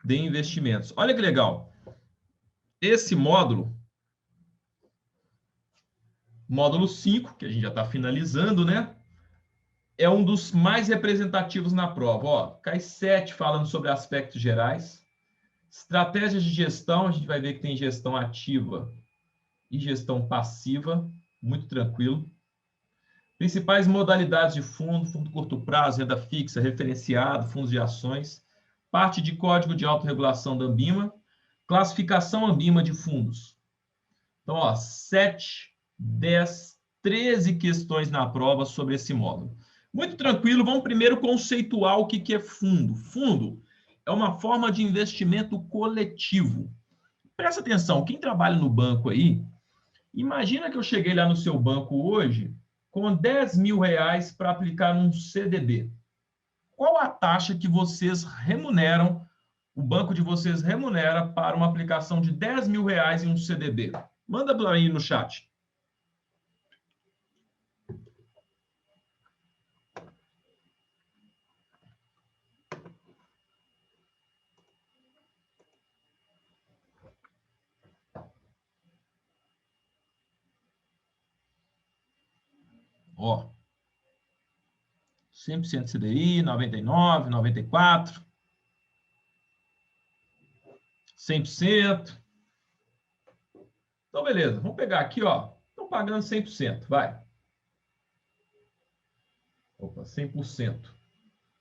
de investimentos. Olha que legal. Esse módulo 5, que a gente já está finalizando, né? É um dos mais representativos na prova. Ó, cai 7 falando sobre aspectos gerais. Estratégias de gestão, a gente vai ver que tem gestão ativa e gestão passiva, muito tranquilo. Principais modalidades de fundo, fundo curto prazo, renda fixa, referenciado, fundos de ações, parte de código de autorregulação da Anbima, classificação Anbima de fundos. Então, ó, 7, 10, 13 questões na prova sobre esse módulo. Muito tranquilo, vamos primeiro conceituar o que é fundo. Fundo é uma forma de investimento coletivo. Presta atenção, quem trabalha no banco aí, imagina que eu cheguei lá no seu banco hoje com 10 mil reais para aplicar num CDB. Qual a taxa que vocês remuneram, o banco de vocês remunera para uma aplicação de 10 mil reais em um CDB? Manda para mim no chat. Ó, 100% CDI, 99, 94, 100%. Então, beleza. Vamos pegar aqui, ó. Estão pagando 100%, vai. Opa, 100%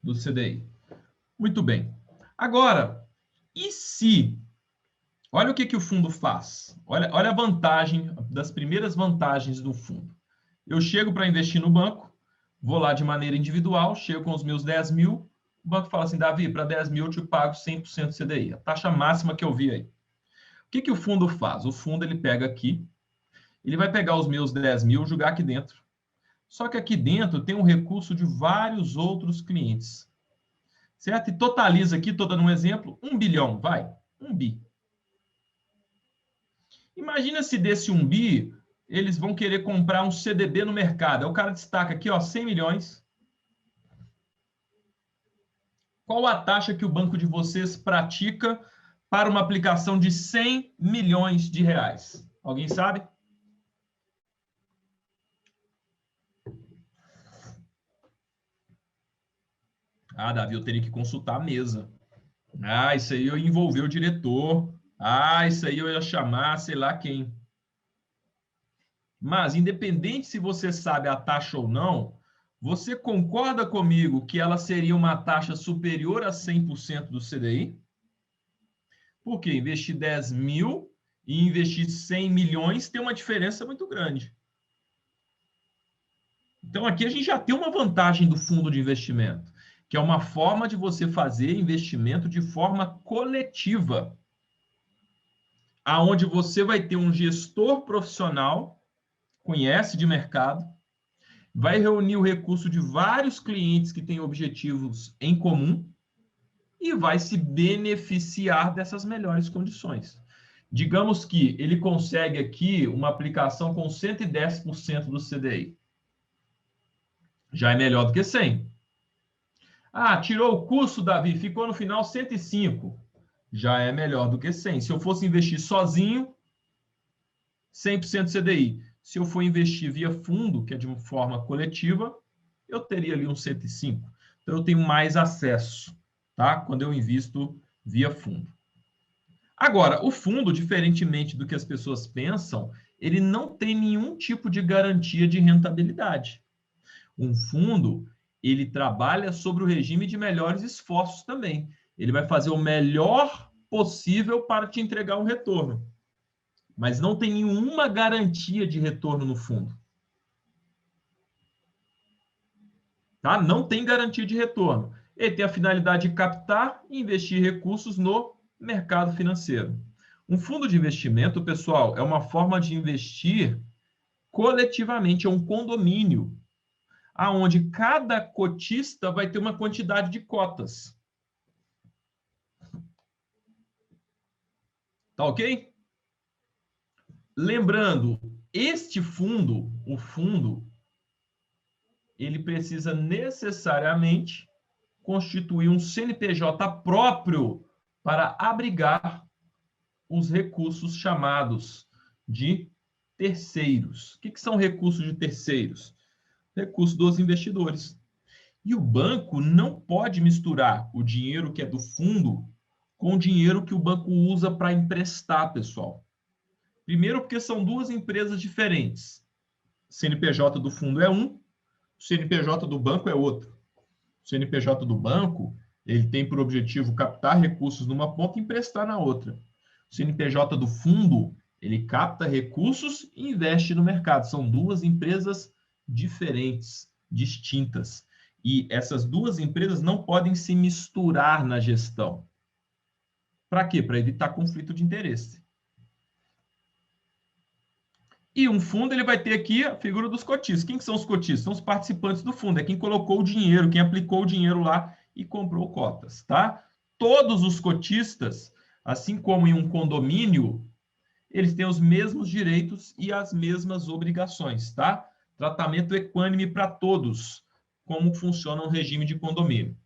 do CDI. Muito bem. Agora, e se... Olha o que o fundo faz. Olha a vantagem, das primeiras vantagens do fundo. Eu chego para investir no banco, vou lá de maneira individual, chego com os meus 10 mil, o banco fala assim, Davi, para 10 mil eu te pago 100% CDI, a taxa máxima que eu vi aí. O que o fundo faz? O fundo ele pega aqui, ele vai pegar os meus 10 mil, jogar aqui dentro. Só que aqui dentro tem um recurso de vários outros clientes. Certo? E totaliza aqui, estou dando um exemplo, 1 bilhão, vai, 1 bi. Imagina se desse 1 bi, eles vão querer comprar um CDB no mercado. Aí o cara destaca aqui, ó, 100 milhões. Qual a taxa que o banco de vocês pratica para uma aplicação de 100 milhões de reais? Alguém sabe? Ah, Davi, eu teria que consultar a mesa. Ah, isso aí eu ia envolver o diretor. Ah, isso aí eu ia chamar sei lá quem. Mas, independente se você sabe a taxa ou não, você concorda comigo que ela seria uma taxa superior a 100% do CDI? Porque investir 10 mil e investir 100 milhões tem uma diferença muito grande. Então, aqui a gente já tem uma vantagem do fundo de investimento, que é uma forma de você fazer investimento de forma coletiva, aonde você vai ter um gestor profissional, conhece de mercado, vai reunir o recurso de vários clientes que têm objetivos em comum e vai se beneficiar dessas melhores condições. Digamos que ele consegue aqui uma aplicação com 110% do CDI. Já é melhor do que 100. Ah, tirou o custo, Davi, ficou no final 105. Já é melhor do que 100. Se eu fosse investir sozinho, 100% CDI. Se eu for investir via fundo, que é de uma forma coletiva, eu teria ali um 105. Então, eu tenho mais acesso, tá? Quando eu invisto via fundo. Agora, o fundo, diferentemente do que as pessoas pensam, ele não tem nenhum tipo de garantia de rentabilidade. Um fundo, ele trabalha sobre o regime de melhores esforços também. Ele vai fazer o melhor possível para te entregar um retorno. Mas não tem nenhuma garantia de retorno no fundo. Tá? Não tem garantia de retorno. Ele tem a finalidade de captar e investir recursos no mercado financeiro. Um fundo de investimento, pessoal, é uma forma de investir coletivamente, é um condomínio, aonde cada cotista vai ter uma quantidade de cotas. Tá ok? Lembrando, este fundo, o fundo, ele precisa necessariamente constituir um CNPJ próprio para abrigar os recursos chamados de terceiros. O que são recursos de terceiros? Recursos dos investidores. E o banco não pode misturar o dinheiro que é do fundo com o dinheiro que o banco usa para emprestar, pessoal. Primeiro, porque são duas empresas diferentes. O CNPJ do fundo é um, o CNPJ do banco é outro. O CNPJ do banco, ele tem por objetivo captar recursos numa ponta e emprestar na outra. O CNPJ do fundo, ele capta recursos e investe no mercado. São duas empresas diferentes, distintas. E essas duas empresas não podem se misturar na gestão. Para quê? Para evitar conflito de interesse. E um fundo, ele vai ter aqui a figura dos cotistas. Quem que são os cotistas? São os participantes do fundo. É quem colocou o dinheiro, quem aplicou o dinheiro lá e comprou cotas, tá? Todos os cotistas, assim como em um condomínio, eles têm os mesmos direitos e as mesmas obrigações, tá? Tratamento equânime para todos, como funciona um regime de condomínio.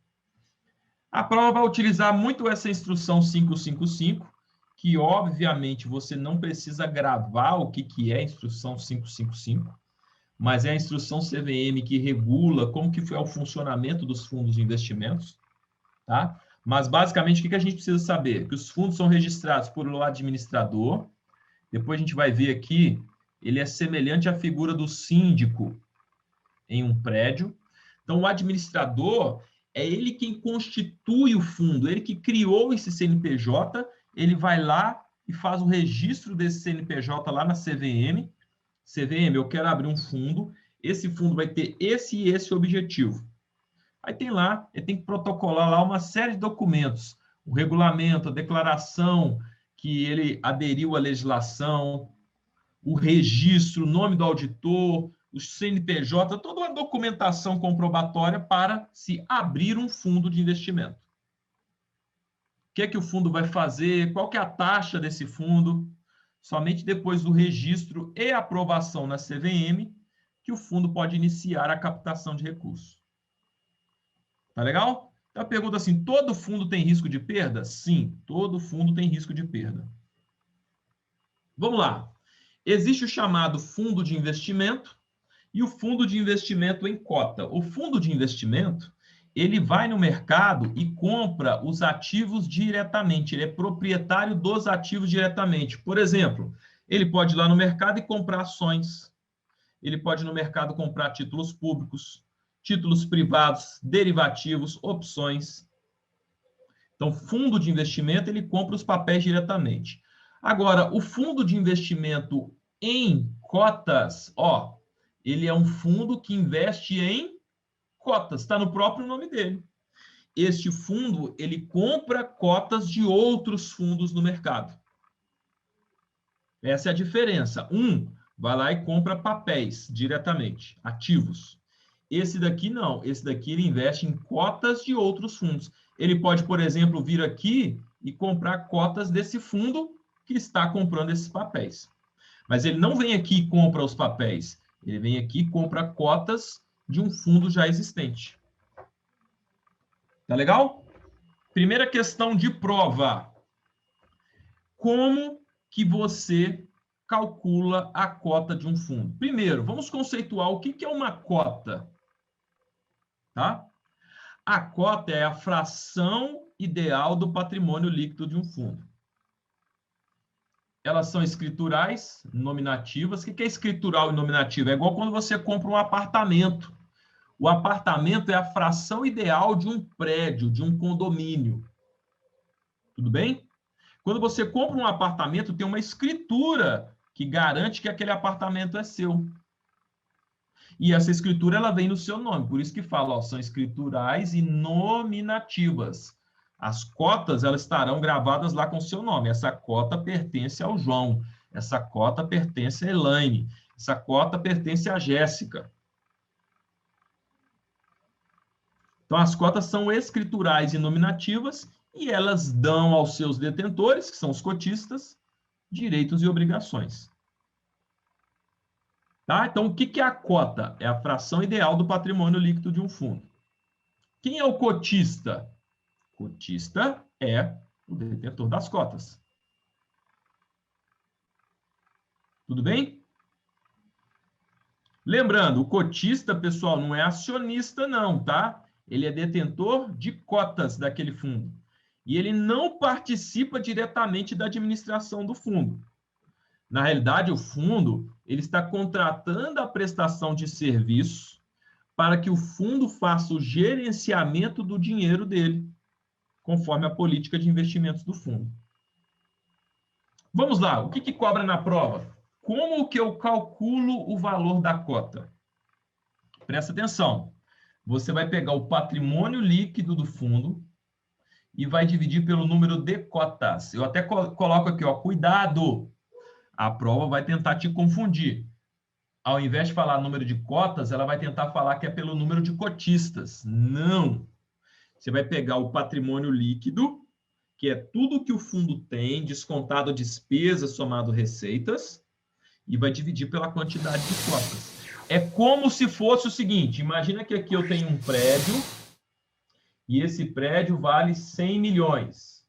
A prova vai utilizar muito essa instrução 555, que obviamente você não precisa gravar o que é a instrução 555, mas é a instrução CVM que regula como que foi o funcionamento dos fundos de investimentos, tá? Mas basicamente o que a gente precisa saber? Que os fundos são registrados por o administrador. Depois a gente vai ver aqui, ele é semelhante à figura do síndico em um prédio. Então, o administrador é ele quem constitui o fundo, ele que criou esse CNPJ, ele vai lá e faz o registro desse CNPJ lá na CVM. CVM, eu quero abrir um fundo, esse fundo vai ter esse e esse objetivo. Aí tem lá, ele tem que protocolar lá uma série de documentos, o regulamento, a declaração que ele aderiu à legislação, o registro, o nome do auditor, o CNPJ, toda uma documentação comprobatória para se abrir um fundo de investimento. O que é que o fundo vai fazer? Qual que é a taxa desse fundo? Somente depois do registro e aprovação na CVM que o fundo pode iniciar a captação de recursos. Tá legal? Então a pergunta assim, todo fundo tem risco de perda? Sim, todo fundo tem risco de perda. Vamos lá. Existe o chamado fundo de investimento e o fundo de investimento em cota. O fundo de investimento, ele vai no mercado e compra os ativos diretamente, ele é proprietário dos ativos diretamente. Por exemplo, ele pode ir lá no mercado e comprar ações, ele pode ir no mercado comprar títulos públicos, títulos privados, derivativos, opções. Então, fundo de investimento, ele compra os papéis diretamente. Agora, o fundo de investimento em cotas, ó, ele é um fundo que investe em cotas, está no próprio nome dele. Este fundo, ele compra cotas de outros fundos no mercado. Essa é a diferença. Um vai lá e compra papéis diretamente, ativos. Esse daqui não, esse daqui ele investe em cotas de outros fundos. Ele pode, por exemplo, vir aqui e comprar cotas desse fundo que está comprando esses papéis. Mas ele não vem aqui e compra os papéis, ele vem aqui e compra cotas de um fundo já existente. Tá legal? Primeira questão de prova. Como que você calcula a cota de um fundo? Primeiro, vamos conceituar o que é uma cota. Tá? A cota é a fração ideal do patrimônio líquido de um fundo. Elas são escriturais, nominativas. O que é escritural e nominativa? É igual quando você compra um apartamento. O apartamento é a fração ideal de um prédio, de um condomínio. Tudo bem? Quando você compra um apartamento, tem uma escritura que garante que aquele apartamento é seu. E essa escritura ela vem no seu nome, por isso que fala, ó, são escriturais e nominativas. As cotas elas estarão gravadas lá com o seu nome. Essa cota pertence ao João, essa cota pertence a Elaine, essa cota pertence a Jéssica. Então as cotas são escriturais e nominativas e elas dão aos seus detentores, que são os cotistas, direitos e obrigações. Tá? Então, o que é a cota? É a fração ideal do patrimônio líquido de um fundo. Quem é o cotista? Cotista é o detentor das cotas. Tudo bem? Lembrando, o cotista, pessoal, não é acionista não, tá? Ele é detentor de cotas daquele fundo. E ele não participa diretamente da administração do fundo. Na realidade, o fundo ele está contratando a prestação de serviço para que o fundo faça o gerenciamento do dinheiro dele, conforme a política de investimentos do fundo. Vamos lá, o que cobra na prova? Como que eu calculo o valor da cota? Presta atenção. Você vai pegar o patrimônio líquido do fundo e vai dividir pelo número de cotas. Eu até coloco aqui, ó, cuidado. A prova vai tentar te confundir. Ao invés de falar número de cotas, ela vai tentar falar que é pelo número de cotistas. Não. Você vai pegar o patrimônio líquido, que é tudo que o fundo tem, descontado despesas, somado receitas, e vai dividir pela quantidade de cotas. É como se fosse o seguinte, imagina que aqui eu tenho um prédio, e esse prédio vale 100 milhões.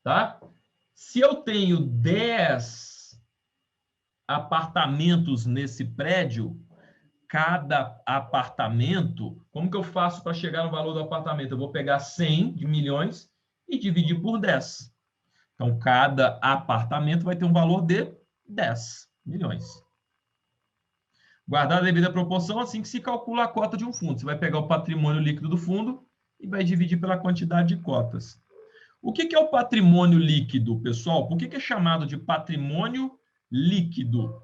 Tá? Se eu tenho 10 apartamentos nesse prédio, cada apartamento, como que eu faço para chegar no valor do apartamento? Eu vou pegar 100 de milhões e dividir por 10. Então, cada apartamento vai ter um valor de 10 milhões. Guardar a devida proporção, assim que se calcula a cota de um fundo. Você vai pegar o patrimônio líquido do fundo e vai dividir pela quantidade de cotas. O que é o patrimônio líquido, pessoal? Por que é chamado de patrimônio líquido?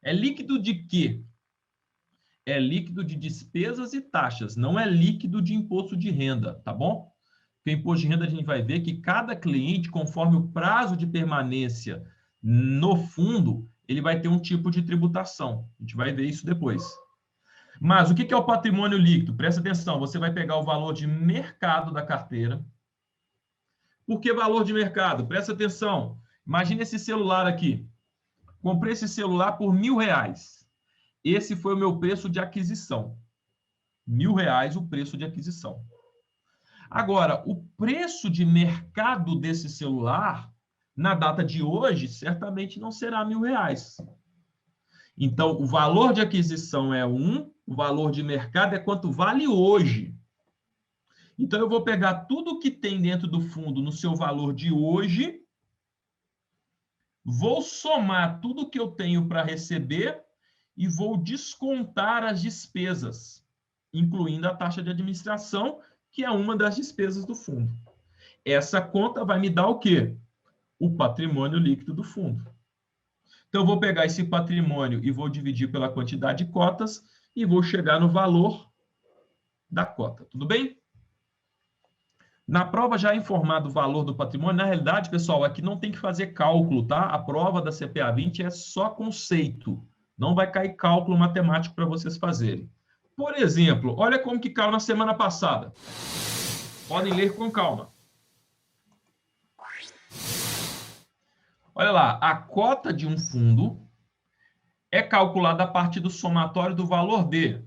É líquido de quê? É líquido de despesas e taxas, não é líquido de imposto de renda, tá bom? Porque imposto de renda a gente vai ver que cada cliente, conforme o prazo de permanência no fundo, ele vai ter um tipo de tributação. A gente vai ver isso depois. Mas o que é o patrimônio líquido? Presta atenção, você vai pegar o valor de mercado da carteira. Por que valor de mercado? Presta atenção. Imagina esse celular aqui. Comprei esse celular por R$1.000. Esse foi o meu preço de aquisição. R$1.000 o preço de aquisição. Agora, o preço de mercado desse celular, na data de hoje, certamente não será R$1.000. Então, o valor de aquisição é 1, o valor de mercado é quanto vale hoje. Então, eu vou pegar tudo que tem dentro do fundo no seu valor de hoje, vou somar tudo que eu tenho para receber e vou descontar as despesas, incluindo a taxa de administração, que é uma das despesas do fundo. Essa conta vai me dar o quê? O patrimônio líquido do fundo. Então, eu vou pegar esse patrimônio e vou dividir pela quantidade de cotas e vou chegar no valor da cota. Tudo bem? Na prova já informado o valor do patrimônio, na realidade, pessoal, aqui não tem que fazer cálculo, tá? A prova da CPA 20 é só conceito. Não vai cair cálculo matemático para vocês fazerem. Por exemplo, olha como que caiu na semana passada. Podem ler com calma. Olha lá, a cota de um fundo é calculada a partir do somatório do valor de,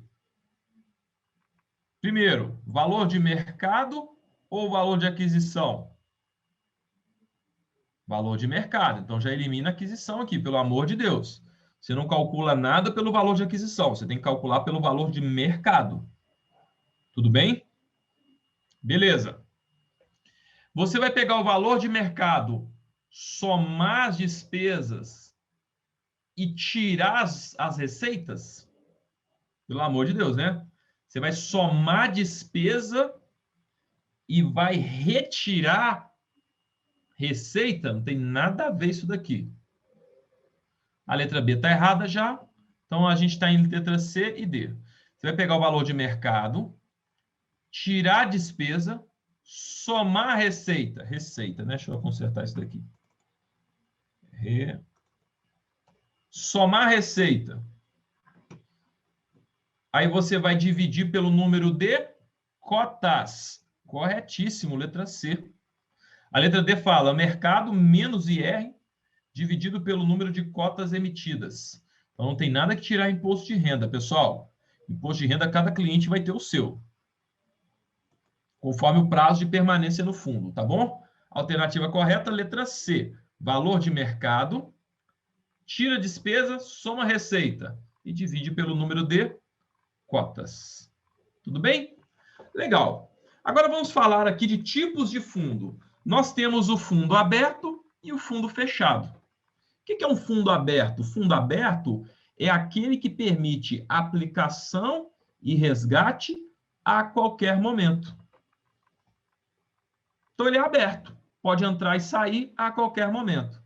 primeiro, valor de mercado ou valor de aquisição? Valor de mercado. Então, já elimina a aquisição aqui, pelo amor de Deus. Você não calcula nada pelo valor de aquisição, você tem que calcular pelo valor de mercado. Tudo bem? Beleza. Você vai pegar o valor de mercado, somar as despesas e tirar as receitas? Pelo amor de Deus, né? Você vai somar despesa e vai retirar receita? Não tem nada a ver isso daqui. A letra B está errada já. Então, a gente está em letra C e D. Você vai pegar o valor de mercado, tirar a despesa, somar a receita. Receita, né? Deixa eu consertar isso daqui. Somar a receita. Aí você vai dividir pelo número de cotas. Corretíssimo, letra C. A letra D fala mercado menos IR dividido pelo número de cotas emitidas. Então, não tem nada que tirar imposto de renda, pessoal. Imposto de renda, cada cliente vai ter o seu. conforme o prazo de permanência no fundo, tá bom? Alternativa correta, letra C. Valor de mercado, tira a despesa, soma a receita e divide pelo número de cotas. Tudo bem? Legal. Agora vamos falar aqui de tipos de fundo. Nós temos o fundo aberto e o fundo fechado. O que é um fundo aberto? O fundo aberto é aquele que permite aplicação e resgate a qualquer momento. Então, ele é aberto. Pode entrar e sair a qualquer momento.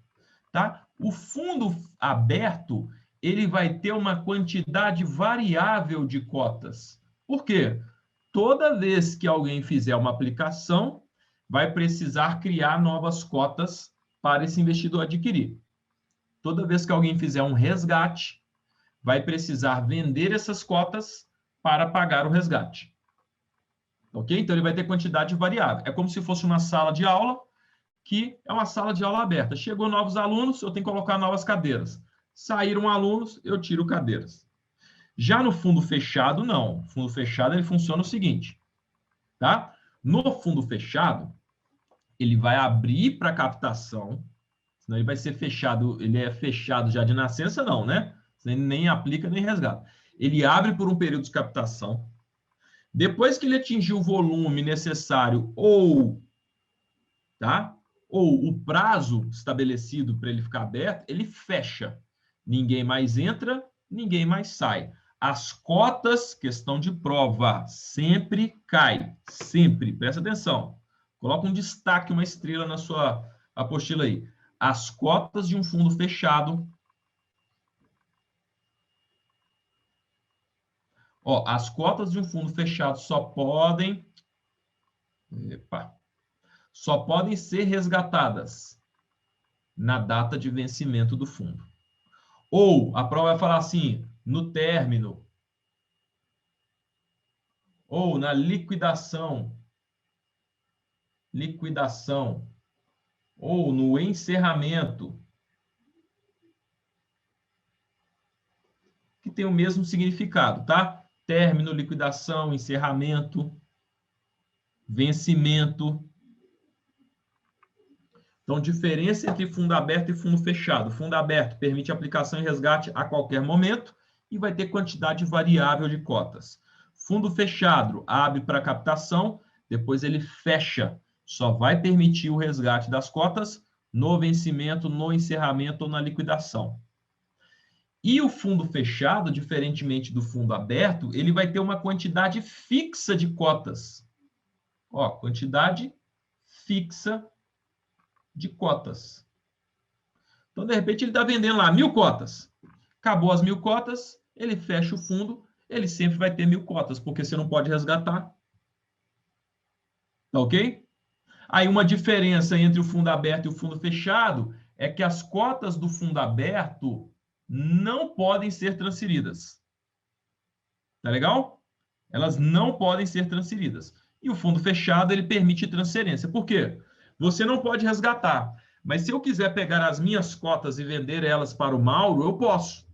Tá? O fundo aberto, ele vai ter uma quantidade variável de cotas. Por quê? Toda vez que alguém fizer uma aplicação, vai precisar criar novas cotas para esse investidor adquirir. Toda vez que alguém fizer um resgate, vai precisar vender essas cotas para pagar o resgate. Ok? Então, ele vai ter quantidade variável. É como se fosse uma sala de aula, que é uma sala de aula aberta. Chegou novos alunos, eu tenho que colocar novas cadeiras. Saíram alunos, eu tiro cadeiras. Já no fundo fechado, não. O fundo fechado, ele funciona o seguinte, tá? No fundo fechado, ele vai abrir para captação, senão ele vai ser fechado, ele é fechado já de nascença, não, né? Ele nem aplica, nem resgata. Ele abre por um período de captação. Depois que ele atingiu o volume necessário tá? Ou o prazo estabelecido para ele ficar aberto, ele fecha. Ninguém mais entra, ninguém mais sai. As cotas, questão de prova, sempre cai. Sempre. Presta atenção. Coloca um destaque, uma estrela na sua apostila aí. As cotas de um fundo fechado. Ó, as cotas de um fundo fechado só podem ser resgatadas na data de vencimento do fundo. Ou a prova vai falar assim, no término, ou na liquidação, ou no encerramento, que tem o mesmo significado, tá? Término, liquidação, encerramento, vencimento. Então, diferença entre fundo aberto e fundo fechado. Fundo aberto permite aplicação e resgate a qualquer momento e vai ter quantidade variável de cotas. Fundo fechado abre para captação, depois ele fecha. Só vai permitir o resgate das cotas no vencimento, no encerramento ou na liquidação. E o fundo fechado, diferentemente do fundo aberto, ele vai ter uma quantidade fixa de cotas. Ó, quantidade fixa de cotas. Então, de repente, ele está vendendo lá 1.000 cotas. Acabou as 1.000 cotas, ele fecha o fundo, ele sempre vai ter 1.000 cotas, porque você não pode resgatar. Tá ok? Aí, uma diferença entre o fundo aberto e o fundo fechado é que as cotas do fundo aberto não podem ser transferidas. Tá legal? Elas não podem ser transferidas. E o fundo fechado, ele permite transferência. Por quê? Você não pode resgatar. Mas se eu quiser pegar as minhas cotas e vender elas para o Mauro, eu posso.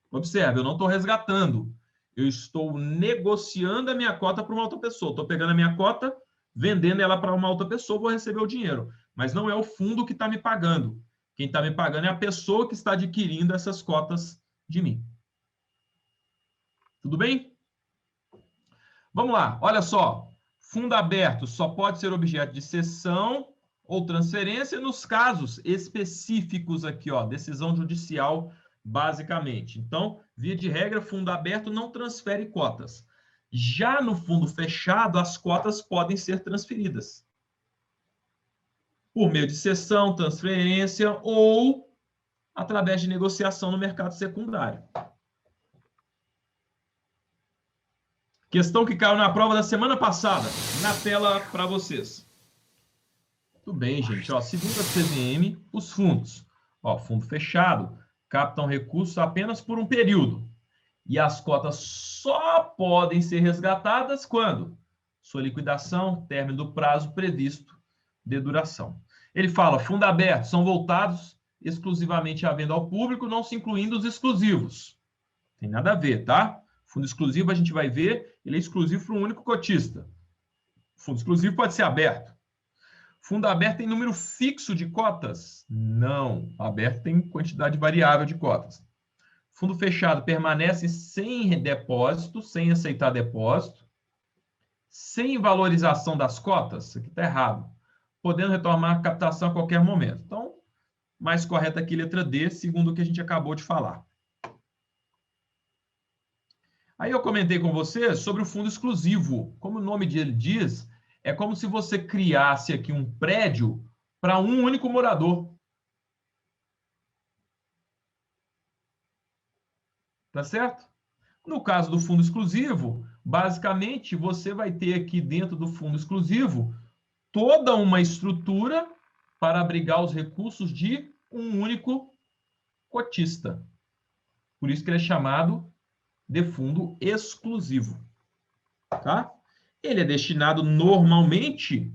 Observe, eu não estou resgatando. Eu estou negociando a minha cota para uma outra pessoa. Estou pegando a minha cota, vendendo ela para uma outra pessoa, vou receber o dinheiro. Mas não é o fundo que está me pagando. Quem está me pagando é a pessoa que está adquirindo essas cotas de mim. Tudo bem? Vamos lá, olha só. Fundo aberto só pode ser objeto de cessão ou transferência nos casos específicos aqui, ó, decisão judicial, basicamente. Então, via de regra, fundo aberto não transfere cotas. Já no fundo fechado, as cotas podem ser transferidas por meio de cessão, transferência ou através de negociação no mercado secundário. Questão que caiu na prova da semana passada, na tela para vocês. Tudo bem, gente. Ó, segundo a CVM, os fundos. Ó, fundo fechado, captam recursos apenas por um período. E as cotas só podem ser resgatadas quando? Sua liquidação, término do prazo previsto de duração. Ele fala, fundo aberto, são voltados exclusivamente à venda ao público, não se incluindo os exclusivos. Tem nada a ver, tá? Fundo exclusivo, a gente vai ver, ele é exclusivo para um único cotista. Fundo exclusivo pode ser aberto. Fundo aberto tem número fixo de cotas? Não. Aberto tem quantidade variável de cotas. Fundo fechado permanece sem depósito, sem aceitar depósito, sem valorização das cotas? Isso aqui está errado. Podendo retomar a captação a qualquer momento. Então, mais correta aqui, letra D, segundo o que a gente acabou de falar. Aí eu comentei com você sobre o fundo exclusivo. Como o nome dele diz, é como se você criasse aqui um prédio para um único morador. Tá certo? No caso do fundo exclusivo, basicamente você vai ter aqui dentro do fundo exclusivo toda uma estrutura para abrigar os recursos de um único cotista. Por isso que ele é chamado de fundo exclusivo. Tá? Ele é destinado normalmente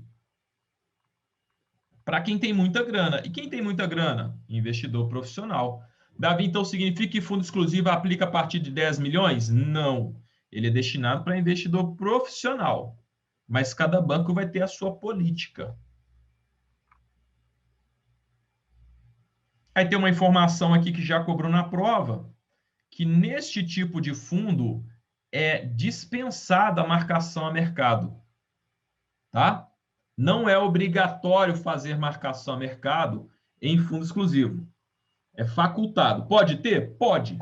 para quem tem muita grana. E quem tem muita grana? Investidor profissional. Davi, então significa que fundo exclusivo aplica a partir de 10 milhões? Não. Ele é destinado para investidor profissional. Mas cada banco vai ter a sua política. Aí tem uma informação aqui que já cobrou na prova, que neste tipo de fundo é dispensada a marcação a mercado. Tá? Não é obrigatório fazer marcação a mercado em fundo exclusivo. É facultado. Pode ter? Pode.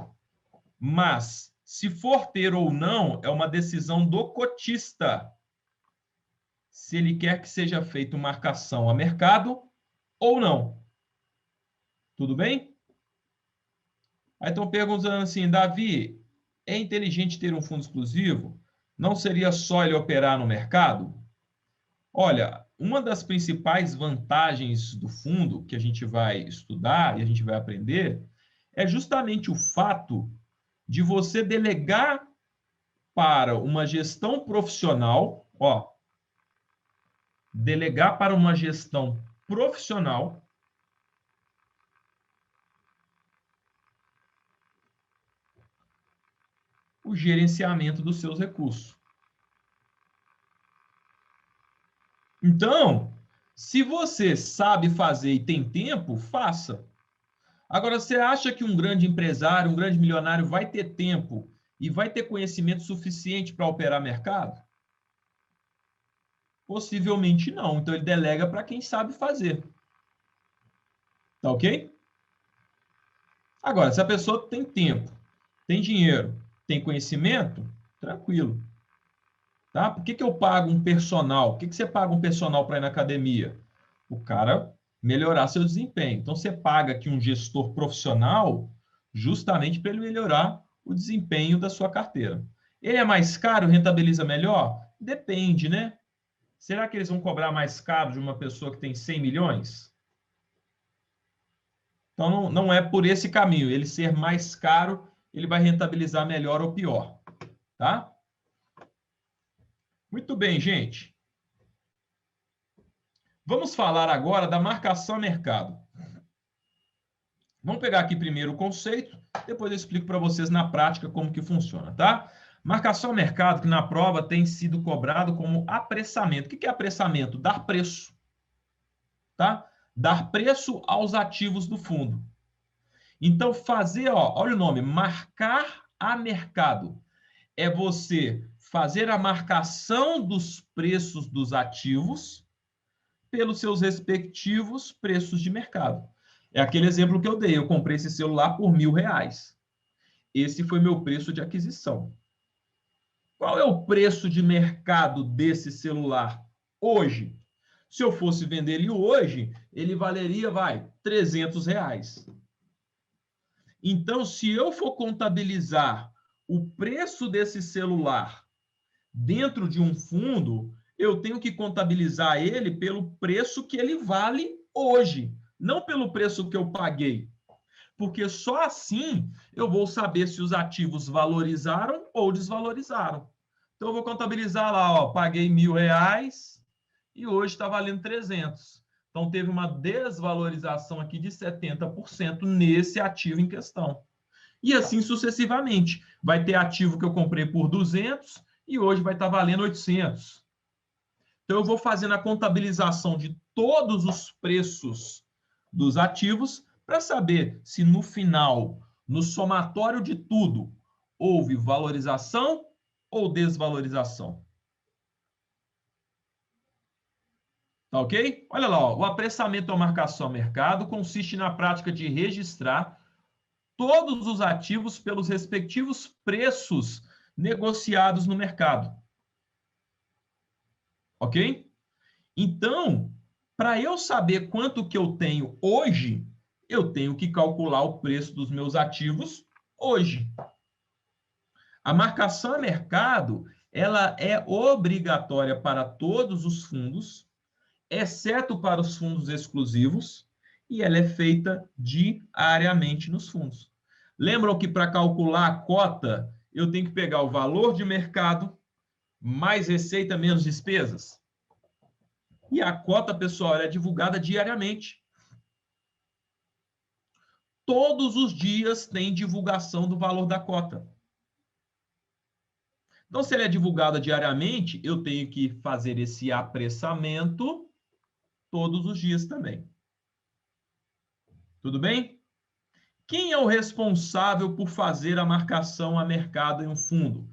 Mas, se for ter ou não, é uma decisão do cotista. Se ele quer que seja feita marcação a mercado ou não. Tudo bem? Aí estão perguntando assim, Davi, é inteligente ter um fundo exclusivo? Não seria só ele operar no mercado? Olha, uma das principais vantagens do fundo que a gente vai estudar e a gente vai aprender é justamente o fato de você delegar para uma gestão profissional, ó, delegar para uma gestão profissional o gerenciamento dos seus recursos. Então, se você sabe fazer e tem tempo, faça. Agora, você acha que um grande empresário, um grande milionário vai ter tempo e vai ter conhecimento suficiente para operar mercado? Possivelmente não. Então, ele delega para quem sabe fazer. Tá ok? Agora, se a pessoa tem tempo, tem dinheiro, tem conhecimento, tranquilo. Tá? Por que eu pago um personal? Por que você paga um personal para ir na academia? O cara melhorar seu desempenho. Então, você paga aqui um gestor profissional justamente para ele melhorar o desempenho da sua carteira. Ele é mais caro, rentabiliza melhor? Depende, né? Será que eles vão cobrar mais caro de uma pessoa que tem 100 milhões? Então, não é por esse caminho. Ele ser mais caro, ele vai rentabilizar melhor ou pior. Tá? Muito bem, gente. Vamos falar agora da marcação a mercado. Vamos pegar aqui primeiro o conceito, depois eu explico para vocês na prática como que funciona, tá? Marcação a mercado, que na prova tem sido cobrado como apressamento. O que é apressamento? Dar preço, tá? Dar preço aos ativos do fundo. Então, fazer, ó, olha o nome, marcar a mercado. É você fazer a marcação dos preços dos ativos pelos seus respectivos preços de mercado. É aquele exemplo que eu dei. Eu comprei esse celular por R$1.000. Esse foi meu preço de aquisição. Qual é o preço de mercado desse celular hoje? Se eu fosse vender ele hoje, ele valeria, R$300. Então, se eu for contabilizar o preço desse celular dentro de um fundo, eu tenho que contabilizar ele pelo preço que ele vale hoje, não pelo preço que eu paguei. Porque só assim eu vou saber se os ativos valorizaram ou desvalorizaram. Então, eu vou contabilizar lá, ó, paguei R$1.000 e hoje está valendo 300. Então, teve uma desvalorização aqui de 70% nesse ativo em questão. E assim sucessivamente. Vai ter ativo que eu comprei por 200 e hoje vai estar valendo 800. Então, eu vou fazendo a contabilização de todos os preços dos ativos para saber se no final, no somatório de tudo, houve valorização ou desvalorização. Tá ok? Olha lá, ó, o apressamento ou marcação a mercado consiste na prática de registrar todos os ativos pelos respectivos preços negociados no mercado. Ok? Então, para eu saber quanto que eu tenho hoje, eu tenho que calcular o preço dos meus ativos hoje. A marcação a mercado, ela é obrigatória para todos os fundos, exceto para os fundos exclusivos, e ela é feita diariamente nos fundos. Lembram que para calcular a cota, eu tenho que pegar o valor de mercado, mais receita menos despesas? E a cota, pessoal, é divulgada diariamente. Todos os dias tem divulgação do valor da cota. Então, se ela é divulgada diariamente, eu tenho que fazer esse apressamento todos os dias também. Tudo bem? Quem é o responsável por fazer a marcação a mercado em um fundo?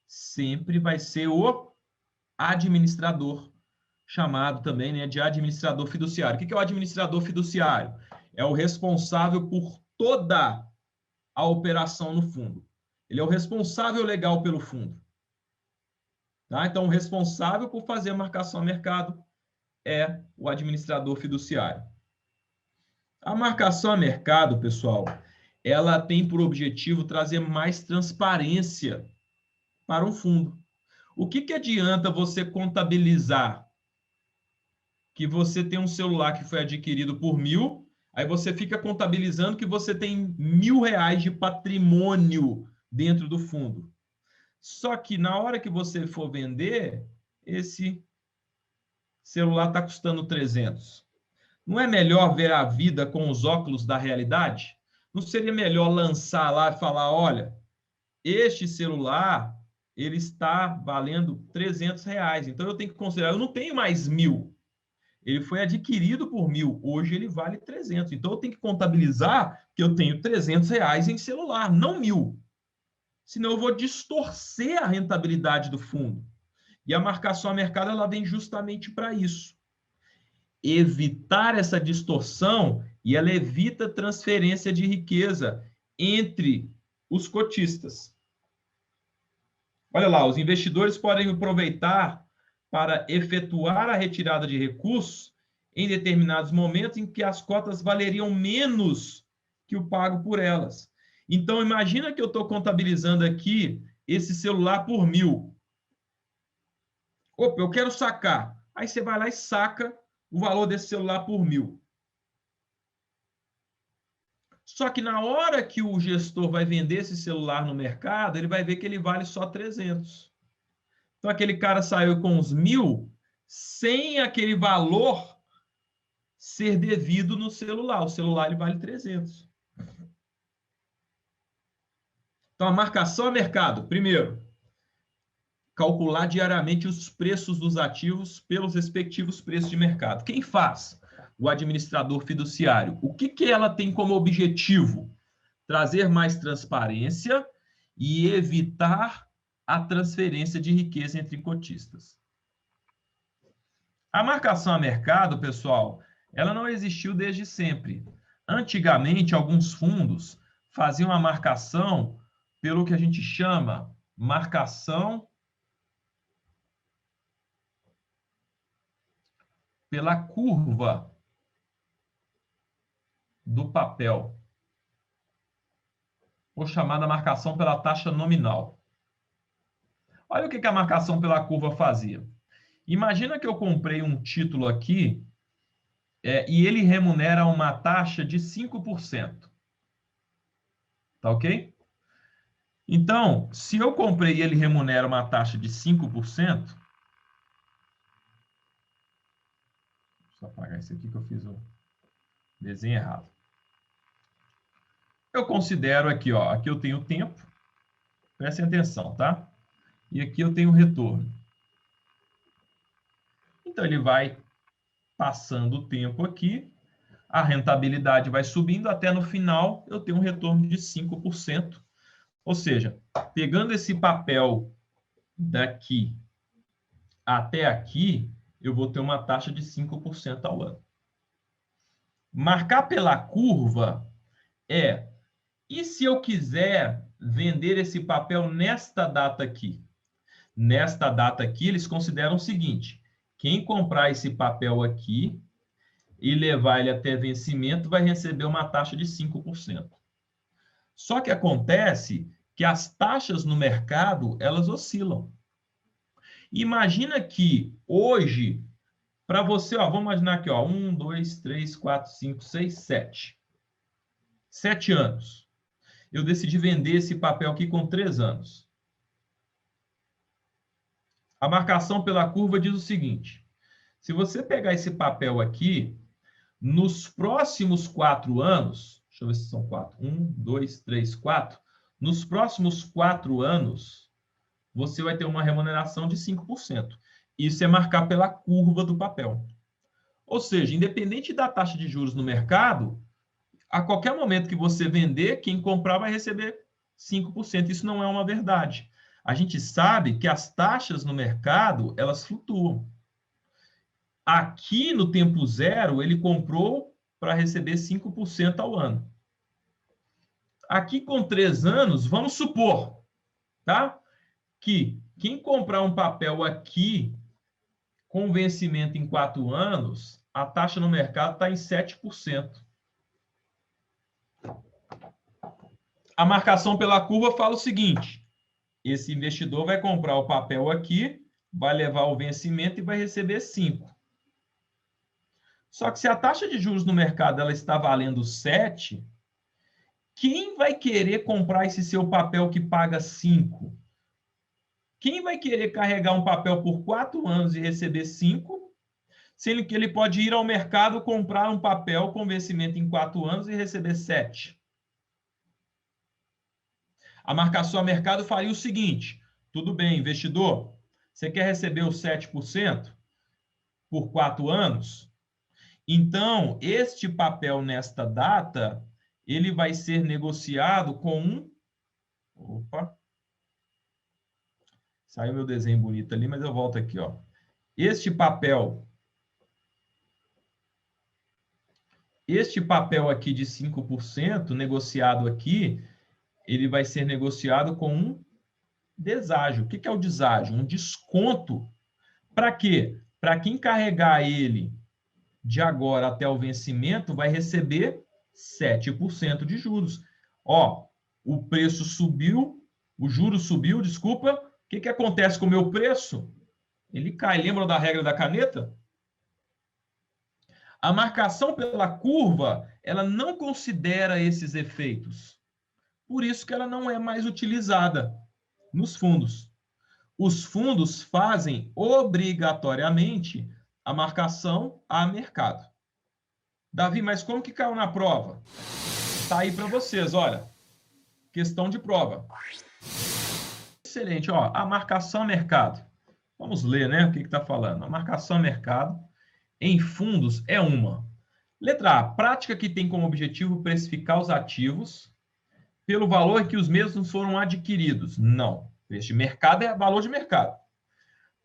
Sempre vai ser o administrador, chamado também, né, de administrador fiduciário. O que é o administrador fiduciário? É o responsável por toda a operação no fundo. Ele é o responsável legal pelo fundo. Tá? Então, o responsável por fazer a marcação a mercado é o administrador fiduciário. A marcação a mercado, pessoal, ela tem por objetivo trazer mais transparência para um fundo. O que adianta você contabilizar que você tem um celular que foi adquirido por 1.000, aí você fica contabilizando que você tem R$ 1.000 de patrimônio dentro do fundo. Só que na hora que você for vender, esse celular está custando 300. Não é melhor ver a vida com os óculos da realidade? Não seria melhor lançar lá e falar, olha, este celular, ele está valendo R$ 300, então eu tenho que considerar, eu não tenho mais 1.000, ele foi adquirido por 1.000, hoje ele vale 300, então eu tenho que contabilizar que eu tenho R$ 300 em celular, não 1.000, senão eu vou distorcer a rentabilidade do fundo. E a marcação a mercado, ela vem justamente para isso. Evitar essa distorção, e ela evita transferência de riqueza entre os cotistas. Olha lá, os investidores podem aproveitar para efetuar a retirada de recursos em determinados momentos em que as cotas valeriam menos que o pago por elas. Então, imagina que eu estou contabilizando aqui esse celular por 1.000. Opa, eu quero sacar. Aí você vai lá e saca o valor desse celular por 1.000. Só que na hora que o gestor vai vender esse celular no mercado, ele vai ver que ele vale só 300. Então, aquele cara saiu com os 1.000 sem aquele valor ser devido no celular. O celular ele vale 300. Então, a marcação a mercado. Primeiro, calcular diariamente os preços dos ativos pelos respectivos preços de mercado. Quem faz? O administrador fiduciário. O que ela tem como objetivo? Trazer mais transparência e evitar a transferência de riqueza entre cotistas. A marcação a mercado, pessoal, ela não existiu desde sempre. Antigamente, alguns fundos faziam a marcação pelo que a gente chama marcação pela curva do papel, ou chamada marcação pela taxa nominal. Olha o que a marcação pela curva fazia. Imagina que eu comprei um título aqui e ele remunera uma taxa de 5%. Tá ok? Então, se eu comprei e ele remunera uma taxa de 5%, deixa eu apagar isso aqui que eu fiz o desenho errado. Eu considero aqui, ó, aqui eu tenho tempo, prestem atenção, tá? E aqui eu tenho retorno. Então, ele vai passando o tempo aqui, a rentabilidade vai subindo, até no final eu tenho um retorno de 5%. Ou seja, pegando esse papel daqui até aqui, eu vou ter uma taxa de 5% ao ano. Marcar pela curva e se eu quiser vender esse papel nesta data aqui? Nesta data aqui, eles consideram o seguinte: quem comprar esse papel aqui e levar ele até vencimento vai receber uma taxa de 5%. Só que acontece que as taxas no mercado, elas oscilam. Imagina que hoje, para você, vamos imaginar aqui, 1, 2, 3, 4, 5, 6, 7. 7 anos. Eu decidi vender esse papel aqui com 3 anos. A marcação pela curva diz o seguinte: se você pegar esse papel aqui, nos próximos 4 anos, deixa eu ver se são 4, 1, 2, 3, 4, nos próximos 4 anos, você vai ter uma remuneração de 5%. Isso é marcar pela curva do papel. Ou seja, independente da taxa de juros no mercado, a qualquer momento que você vender, quem comprar vai receber 5%. Isso não é uma verdade. A gente sabe que as taxas no mercado, elas flutuam. Aqui no tempo zero, ele comprou para receber 5% ao ano. Aqui com 3 anos, vamos supor, tá? Que quem comprar um papel aqui com vencimento em 4 anos, a taxa no mercado está em 7%. A marcação pela curva fala o seguinte: esse investidor vai comprar o papel aqui, vai levar o vencimento e vai receber 5%. Só que se a taxa de juros no mercado ela está valendo 7%, quem vai querer comprar esse seu papel que paga 5%? Quem vai querer carregar um papel por 4 anos e receber 5%, sendo que ele pode ir ao mercado comprar um papel com vencimento em 4 anos e receber 7%? A marcação a mercado faria o seguinte: tudo bem, investidor, você quer receber os 7% por 4 anos? Então, este papel nesta data, ele vai ser negociado com um... Opa! Saiu meu desenho bonito ali, mas eu volto aqui, Este papel aqui de 5%, negociado aqui, ele vai ser negociado com um deságio. O que é o deságio? Um desconto. Para quê? Para quem carregar ele de agora até o vencimento, vai receber 7% de juros. O preço subiu, o juro subiu, desculpa. O que acontece com o meu preço? Ele cai. Lembram da regra da caneta? A marcação pela curva, ela não considera esses efeitos. Por isso que ela não é mais utilizada nos fundos. Os fundos fazem obrigatoriamente a marcação a mercado. Davi, mas como que caiu na prova? Está aí para vocês, olha. Questão de prova. Excelente, a marcação a mercado. Vamos ler, né? O que está falando? A marcação a mercado em fundos é uma. Letra A, prática que tem como objetivo precificar os ativos pelo valor que os mesmos foram adquiridos. Não. Este mercado é valor de mercado.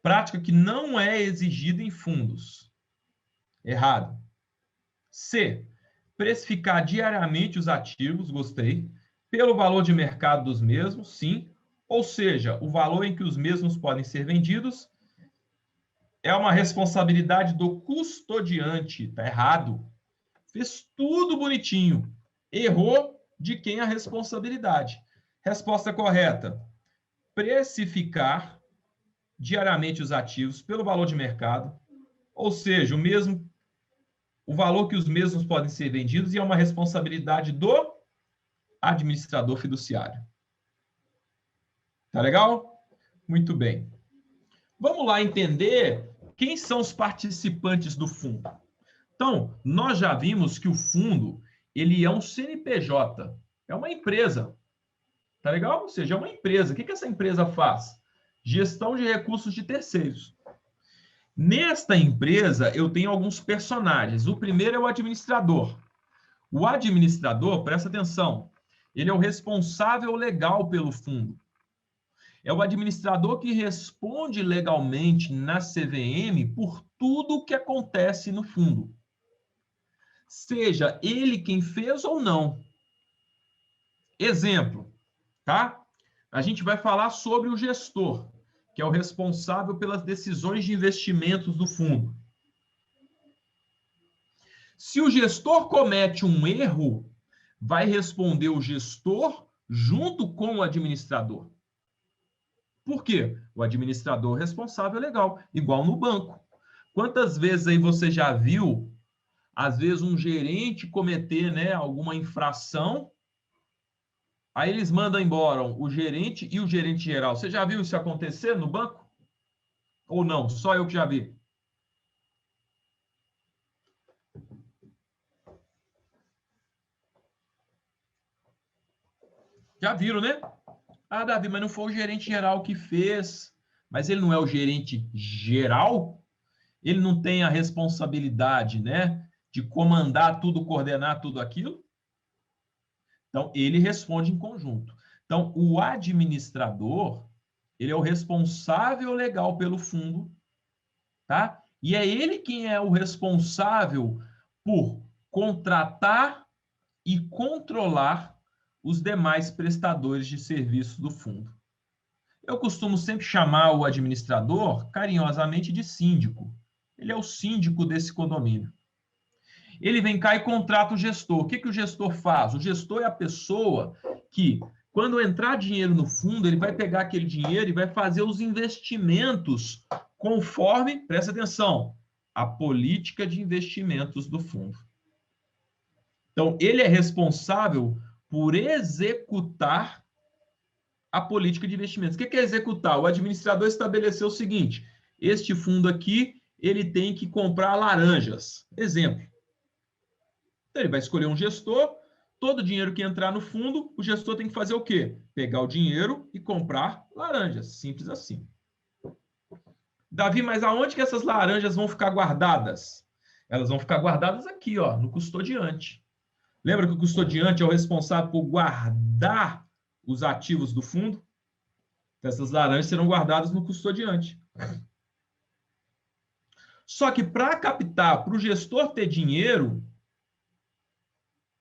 Prática que não é exigida em fundos. Errado. C, precificar diariamente os ativos, gostei, pelo valor de mercado dos mesmos, sim, ou seja, o valor em que os mesmos podem ser vendidos é uma responsabilidade do custodiante. Está errado. Fez tudo bonitinho. Errou de quem a responsabilidade. Resposta correta. Precificar diariamente os ativos pelo valor de mercado, ou seja, o valor que os mesmos podem ser vendidos, e é uma responsabilidade do administrador fiduciário. Tá legal? Muito bem. Vamos lá entender quem são os participantes do fundo. Então, nós já vimos que o fundo, ele é um CNPJ, é uma empresa. Tá legal? Ou seja, é uma empresa. O que essa empresa faz? Gestão de recursos de terceiros. Nesta empresa, eu tenho alguns personagens. O primeiro é o administrador. O administrador, presta atenção, ele é o responsável legal pelo fundo. É o administrador que responde legalmente na CVM por tudo o que acontece no fundo. Seja ele quem fez ou não. Exemplo, tá? A gente vai falar sobre o gestor, que é o responsável pelas decisões de investimentos do fundo. Se o gestor comete um erro, vai responder o gestor junto com o administrador. Por quê? O administrador responsável é legal, igual no banco. Quantas vezes aí você já viu, às vezes, um gerente cometer, né, alguma infração, aí eles mandam embora o gerente e o gerente geral. Você já viu isso acontecer no banco? Ou não? Só eu que já vi. Já viram, né? Ah, Davi, mas não foi o gerente geral que fez. Mas ele não é o gerente geral? Ele não tem a responsabilidade, né, de comandar tudo, coordenar tudo aquilo? Então, ele responde em conjunto. Então, o administrador, ele é o responsável legal pelo fundo, tá? E é ele quem é o responsável por contratar e controlar os demais prestadores de serviço do fundo. Eu costumo sempre chamar o administrador carinhosamente de síndico. Ele é o síndico desse condomínio. Ele vem cá e contrata o gestor. O que que o gestor faz? O gestor é a pessoa que, quando entrar dinheiro no fundo, ele vai pegar aquele dinheiro e vai fazer os investimentos conforme, presta atenção, a política de investimentos do fundo. Então, ele é responsável por executar a política de investimentos. O que é executar? O administrador estabeleceu o seguinte: este fundo aqui, ele tem que comprar laranjas. Exemplo. Então, ele vai escolher um gestor, todo o dinheiro que entrar no fundo, o gestor tem que fazer o quê? Pegar o dinheiro e comprar laranjas. Simples assim. Davi, mas aonde que essas laranjas vão ficar guardadas? Elas vão ficar guardadas aqui, ó, no custodiante. Lembra que o custodiante é o responsável por guardar os ativos do fundo? Então, essas laranjas serão guardadas no custodiante. Só que para captar, para o gestor ter dinheiro,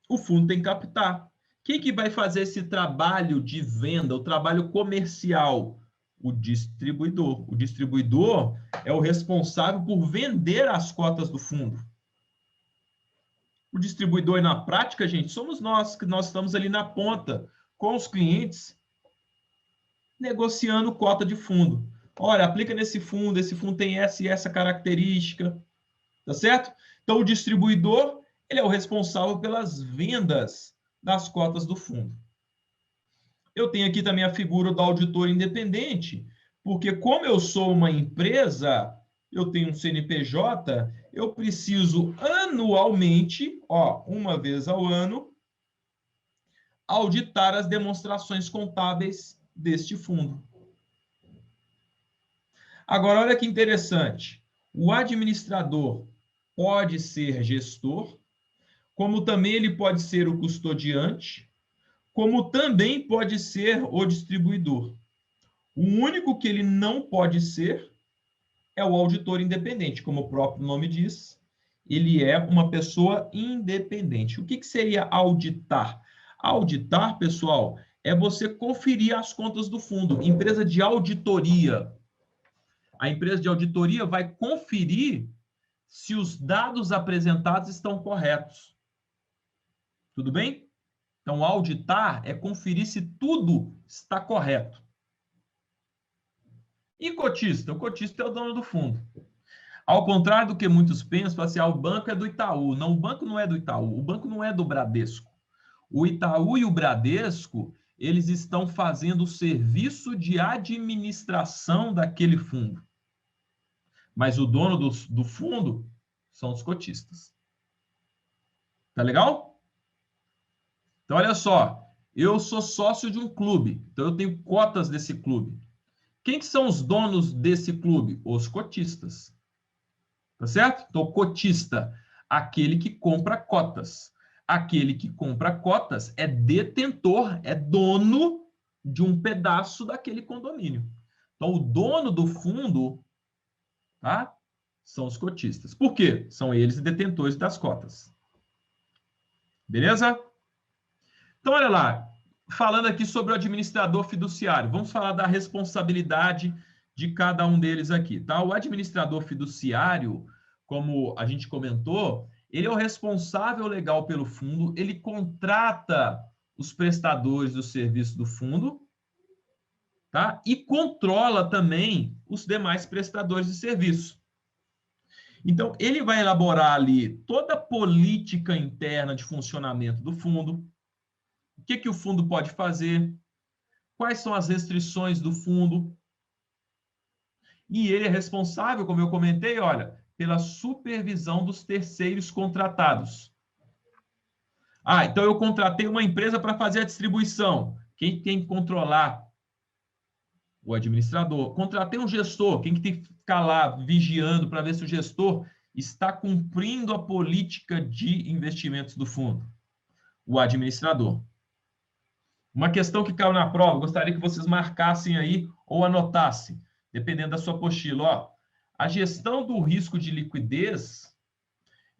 o fundo tem que captar. Quem que vai fazer esse trabalho de venda, o trabalho comercial? O distribuidor. O distribuidor é o responsável por vender as cotas do fundo. O distribuidor, na prática, gente, somos nós, que nós estamos ali na ponta, com os clientes, negociando cota de fundo. Olha, aplica nesse fundo, esse fundo tem essa e essa característica, tá certo? Então, o distribuidor, ele é o responsável pelas vendas das cotas do fundo. Eu tenho aqui também a figura do auditor independente, porque como eu sou uma empresa, eu tenho um CNPJ, eu preciso anualmente, ó, uma vez ao ano, auditar as demonstrações contábeis deste fundo. Agora, olha que interessante. O administrador pode ser gestor, como também ele pode ser o custodiante, como também pode ser o distribuidor. O único que ele não pode ser é o auditor independente, como o próprio nome diz, ele é uma pessoa independente. O que seria auditar? Auditar, pessoal, é você conferir as contas do fundo. Empresa de auditoria. A empresa de auditoria vai conferir se os dados apresentados estão corretos. Tudo bem? Então, auditar é conferir se tudo está correto. E cotista? O cotista é o dono do fundo. Ao contrário do que muitos pensam, assim, o banco é do Itaú. Não, o banco não é do Itaú, o banco não é do Bradesco. O Itaú e o Bradesco, eles estão fazendo o serviço de administração daquele fundo. Mas o dono do fundo são os cotistas. Tá legal? Então, olha só, eu sou sócio de um clube, então eu tenho cotas desse clube. Quem que são os donos desse clube? Os cotistas. Tá certo? Então, cotista, aquele que compra cotas. Aquele que compra cotas é detentor, é dono de um pedaço daquele condomínio. Então, o dono do fundo, tá? São os cotistas. Por quê? São eles detentores das cotas. Beleza? Então, olha lá. Falando aqui sobre o administrador fiduciário. Vamos falar da responsabilidade de cada um deles aqui, tá? O administrador fiduciário, como a gente comentou, ele é o responsável legal pelo fundo, ele contrata os prestadores do serviço do fundo, tá? E controla também os demais prestadores de serviço. Então, ele vai elaborar ali toda a política interna de funcionamento do fundo, o que o fundo pode fazer, quais são as restrições do fundo. E ele é responsável, como eu comentei, olha, pela supervisão dos terceiros contratados. Ah, então eu contratei uma empresa para fazer a distribuição. Quem tem que controlar? O administrador. Contratei um gestor. Quem que tem que ficar lá vigiando para ver se o gestor está cumprindo a política de investimentos do fundo? O administrador. Uma questão que caiu na prova, gostaria que vocês marcassem aí ou anotassem, dependendo da sua apostila. Ó, a gestão do risco de liquidez,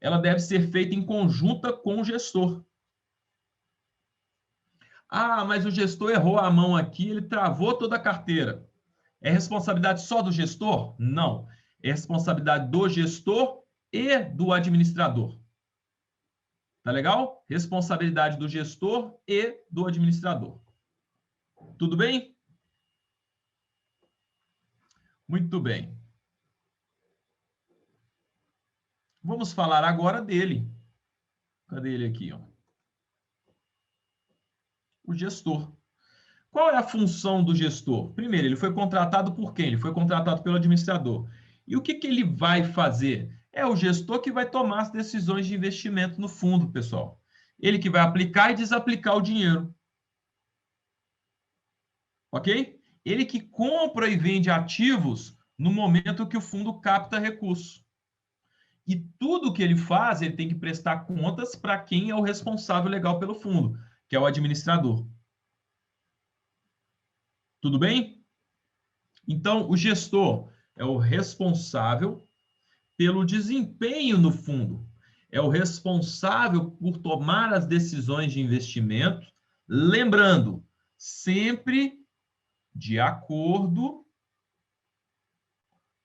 ela deve ser feita em conjunta com o gestor. Ah, mas o gestor errou a mão aqui, ele travou toda a carteira. É responsabilidade só do gestor? Não. É responsabilidade do gestor e do administrador. Tá legal? Responsabilidade do gestor e do administrador. Tudo bem? Muito bem. Vamos falar agora dele. Cadê ele aqui? Ó? O gestor. Qual é a função do gestor? Primeiro, ele foi contratado por quem? Ele foi contratado pelo administrador. E o que ele vai fazer? É o gestor que vai tomar as decisões de investimento no fundo, pessoal. Ele que vai aplicar e desaplicar o dinheiro. Ok? Ele que compra e vende ativos no momento que o fundo capta recursos. E tudo que ele faz, ele tem que prestar contas para quem é o responsável legal pelo fundo, que é o administrador. Tudo bem? Então, o gestor é o responsável pelo desempenho no fundo, é o responsável por tomar as decisões de investimento, lembrando, sempre de acordo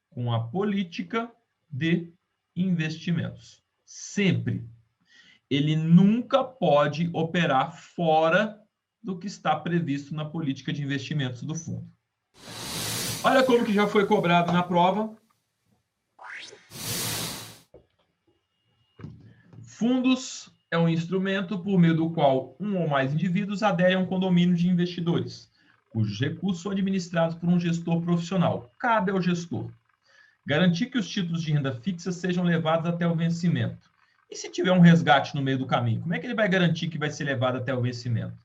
com a política de investimentos. Sempre. Ele nunca pode operar fora do que está previsto na política de investimentos do fundo. Olha como que já foi cobrado na prova. Fundos é um instrumento por meio do qual um ou mais indivíduos aderem a um condomínio de investidores, cujos recursos são administrados por um gestor profissional. Cabe ao gestor garantir que os títulos de renda fixa sejam levados até o vencimento. E se tiver um resgate no meio do caminho, como é que ele vai garantir que vai ser levado até o vencimento?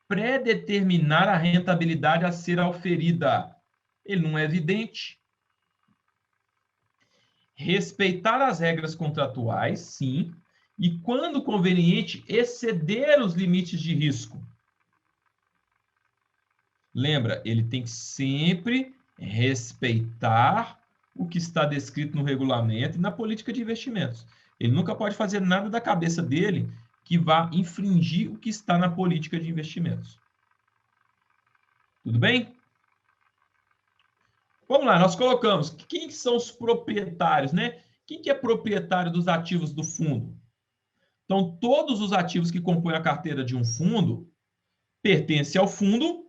Predeterminar a rentabilidade a ser auferida. Ele não é evidente. Respeitar as regras contratuais, sim, e, quando conveniente, exceder os limites de risco. Lembra, ele tem que sempre respeitar o que está descrito no regulamento e na política de investimentos. Ele nunca pode fazer nada da cabeça dele que vá infringir o que está na política de investimentos. Tudo bem? Vamos lá, nós colocamos quem são os proprietários, né? Quem que é proprietário dos ativos do fundo? Então, todos os ativos que compõem a carteira de um fundo pertencem ao fundo.